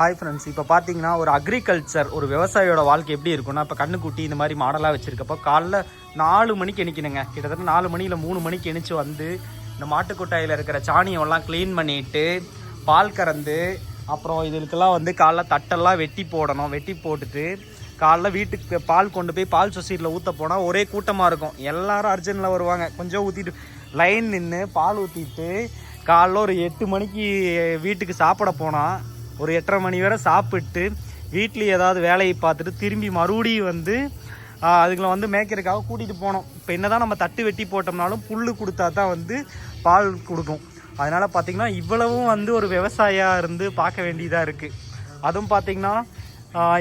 Hi friends, இப்போ பார்த்தீங்கன்னா ஒரு அக்ரிகல்ச்சர் ஒரு விவசாயியோட வாழ்க்கை எப்படி இருக்குன்னா, இப்போ கண்ணுக்குட்டி இந்த மாதிரி மாடலாக வச்சுருக்கப்போ காலைல 4 மணிக்கு எணிக்கணுங்க. கிட்டத்தட்ட 4 மணி இல்லை 3 மணிக்கு எணிச்சு வந்து இந்த மாட்டுக்கொட்டாயில் இருக்கிற சாணியெல்லாம் க்ளீன் பண்ணிவிட்டு பால் கறந்து அப்புறம் இதுக்கெல்லாம் வந்து காலைல தட்டெல்லாம் வெட்டி போடணும். வெட்டி போட்டுட்டு காலைல வீட்டுக்கு பால் கொண்டு போய் பால் சொசைட்டியில் ஊற்ற போனால் ஒரே கூட்டமாக இருக்கும். எல்லோரும் அர்ஜென்ட்டில் வருவாங்க. கொஞ்சம் ஊற்றிட்டு லைன் நின்று பால் ஊற்றிட்டு காலைல ஒரு 8 மணிக்கு வீட்டுக்கு சாப்பிட போனால் ஒரு 8:30 மணி வரை சாப்பிட்டு வீட்லேயே ஏதாவது வேலையை பார்த்துட்டு திரும்பி மறுபடியும் வந்து அதுங்களை வந்து மேய்க்கிறதுக்காக கூட்டிகிட்டு போனோம். இப்போ என்ன தான் நம்ம தட்டு வெட்டி போட்டோம்னாலும் புல் கொடுத்தா தான் வந்து பால் கொடுக்கும். அதனால் பார்த்திங்கன்னா இவ்வளவும் வந்து ஒரு விவசாயியாக இருந்து பார்க்க வேண்டியதாக இருக்குது. அதுவும் பார்த்திங்கன்னா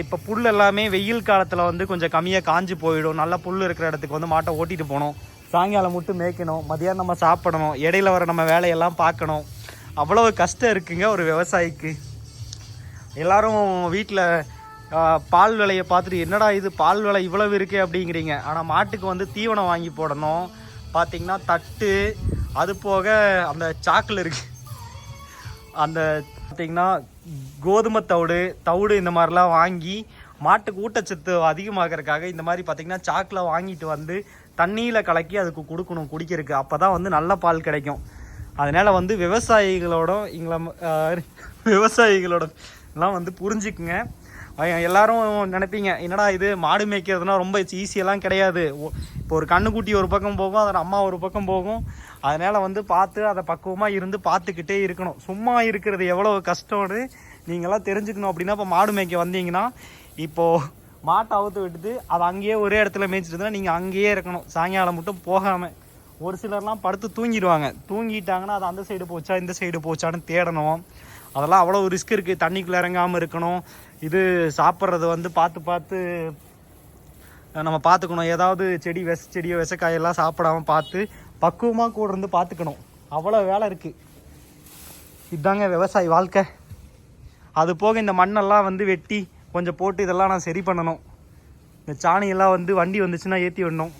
இப்போ புல் எல்லாமே வெயில் காலத்தில் வந்து கொஞ்சம் கம்மியாக காஞ்சி போயிடும். நல்லா புல் இருக்கிற இடத்துக்கு வந்து மாட்டை ஓட்டிகிட்டு போகணும். சாயங்காலம் மட்டும் மேய்க்கணும். மதியானம் நம்ம சாப்பிடணும். இடையில வர நம்ம வேலையெல்லாம் பார்க்கணும். அவ்வளோ கஷ்டம் இருக்குங்க ஒரு விவசாயிக்கு. எல்லாரும் வீட்டில் பால் விலையை பார்த்துட்டு என்னடா இது பால் விலை இவ்வளவு இருக்கே அப்படிங்கிறீங்க. ஆனால் மாட்டுக்கு வந்து தீவனம் வாங்கி போடணும். பார்த்திங்கன்னா தட்டு, அது போக அந்த சாக்கில் இருக்கு அந்த பார்த்திங்கன்னா கோதுமை தவிடு இந்த மாதிரிலாம் வாங்கி மாட்டுக்கு ஊட்டச்சத்து அதிகமாகறதுக்காக இந்த மாதிரி பார்த்திங்கன்னா சாக்கில் வாங்கிட்டு வந்து தண்ணியில் கலக்கி அதுக்கு கொடுக்கணும் குடிக்கிறதுக்கு. அப்போ தான் வந்து நல்ல பால் கிடைக்கும். அதனால் வந்து விவசாயிகளோட எல்லாம் வந்து புரிஞ்சுக்குங்க. எல்லாரும் நினைப்பீங்க என்னடா இது மாடு மேய்க்கிறதுனா ரொம்ப ஈஸியெல்லாம் கிடையாது. இப்போ ஒரு கண்ணுக்குட்டி ஒரு பக்கம் போகும், அதோட அம்மா ஒரு பக்கம் போகும். அதனால் வந்து பார்த்து அதை பக்குவமாக இருந்து பார்த்துக்கிட்டே இருக்கணும். சும்மா இருக்கிறது எவ்வளோ கஷ்டம்னு நீங்களாம் தெரிஞ்சுக்கணும். அப்படின்னா இப்போ மாடு மேய்க்க வந்தீங்கன்னா இப்போது மாட்டை அவுத்து விட்டுட்டு அதை அங்கேயே ஒரே இடத்துல மேய்ச்சிட்டு நீங்கள் அங்கேயே இருக்கணும். சாயங்காலம் மட்டும் போகாமல். ஒரு சிலர்லாம் படுத்து தூங்கிடுவாங்க. தூங்கிட்டாங்கன்னா அது அந்த சைடு போச்சா இந்த சைடு போச்சான்னு தேடணும். அதெல்லாம் அவ்வளோ ரிஸ்க் இருக்குது. தண்ணிக்குள்ளே இறங்காமல் இருக்கணும். இது சாப்பிட்றது வந்து பார்த்து நம்ம பார்த்துக்கணும். ஏதாவது செடியோ விசக்காயெல்லாம் சாப்பிடாமல் பார்த்து பக்குவமாக கூட இருந்து பார்த்துக்கணும். அவ்வளோ வேலை இருக்குது. இதுதாங்க விவசாயி வாழ்க்கை. அது போக இந்த மண்ணெல்லாம் வந்து வெட்டி கொஞ்சம் போட்டு இதெல்லாம் நான் சரி பண்ணணும். இந்த சாணியெல்லாம் வந்து வண்டி வந்துச்சுன்னா ஏற்றி விடணும்.